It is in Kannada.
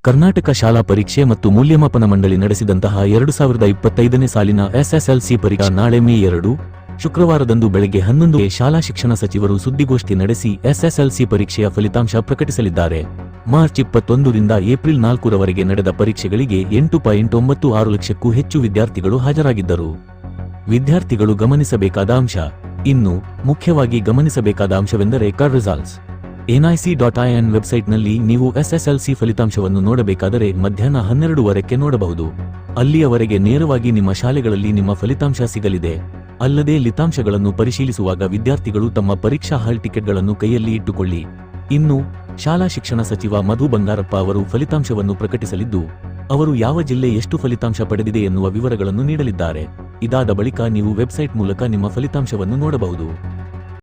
ಕರ್ನಾಟಕ ಶಾಲಾ ಪರೀಕ್ಷೆ ಮತ್ತು ಮೂಲ್ಯಮಾಪನ ಮಂಡಳಿ ನಡೆಸಿದಂತಹ 2025ನೇ ಸಾಲಿನ ಎಸ್ಎಸ್ಎಲ್ಸಿ ಪರೀಕ್ಷಾ ನಾಳೆ ಮೇ 2 ಶುಕ್ರವಾರದಂದು ಬೆಳಗ್ಗೆ 11ಕ್ಕೆ ಶಾಲಾ ಶಿಕ್ಷಣ ಸಚಿವರು ಸುದ್ದಿಗೋಷ್ಠಿ ನಡೆಸಿ ಎಸ್ಎಸ್ಎಲ್ಸಿ ಪರೀಕ್ಷೆಯ ಫಲಿತಾಂಶ ಪ್ರಕಟಿಸಲಿದ್ದಾರೆ. ಮಾರ್ಚ್ 21ರಿಂದ ಏಪ್ರಿಲ್ 4ರವರೆಗೆ ನಡೆದ ಪರೀಕ್ಷೆಗಳಿಗೆ 8.96 ಲಕ್ಷಕ್ಕೂ ಹೆಚ್ಚು ವಿದ್ಯಾರ್ಥಿಗಳು ಹಾಜರಾಗಿದ್ದರು. ವಿದ್ಯಾರ್ಥಿಗಳು ಗಮನಿಸಬೇಕಾದ ಅಂಶ. ಇನ್ನು ಮುಖ್ಯವಾಗಿ ಗಮನಿಸಬೇಕಾದ ಅಂಶವೆಂದರೆ ಕಾರ್ಡ್ ರಿಸಲ್ಟ್ಸ್. nic.in ವೆಬ್ಸೈಟ್ನಲ್ಲಿ ನೀವು ಎಸ್ಎಸ್ಎಲ್ಸಿ ಫಲಿತಾಂಶವನ್ನು ನೋಡಬೇಕಾದರೆ ಮಧ್ಯಾಹ್ನ 12ವರೆಗೆ ನೋಡಬಹುದು. ಅಲ್ಲಿಯವರೆಗೆ ನೇರವಾಗಿ ನಿಮ್ಮ ಶಾಲೆಗಳಲ್ಲಿ ನಿಮ್ಮ ಫಲಿತಾಂಶ ಸಿಗಲಿದೆ. ಅಲ್ಲದೆ ಫಲಿತಾಂಶಗಳನ್ನು ಪರಿಶೀಲಿಸುವಾಗ ವಿದ್ಯಾರ್ಥಿಗಳು ತಮ್ಮ ಪರೀಕ್ಷಾ ಹಾಲ್ ಟಿಕೆಟ್ಗಳನ್ನು ಕೈಯಲ್ಲಿ ಇಟ್ಟುಕೊಳ್ಳಿ. ಇನ್ನು ಶಾಲಾ ಶಿಕ್ಷಣ ಸಚಿವ ಮಧು ಬಂಗಾರಪ್ಪ ಅವರು ಫಲಿತಾಂಶವನ್ನು ಪ್ರಕಟಿಸಲಿದ್ದು, ಅವರು ಯಾವ ಜಿಲ್ಲೆ ಎಷ್ಟು ಫಲಿತಾಂಶ ಪಡೆದಿದೆ ಎನ್ನುವ ವಿವರಗಳನ್ನು ನೀಡಲಿದ್ದಾರೆ. ಇದಾದ ಬಳಿಕ ನೀವು ವೆಬ್ಸೈಟ್ ಮೂಲಕ ನಿಮ್ಮ ಫಲಿತಾಂಶವನ್ನು ನೋಡಬಹುದು.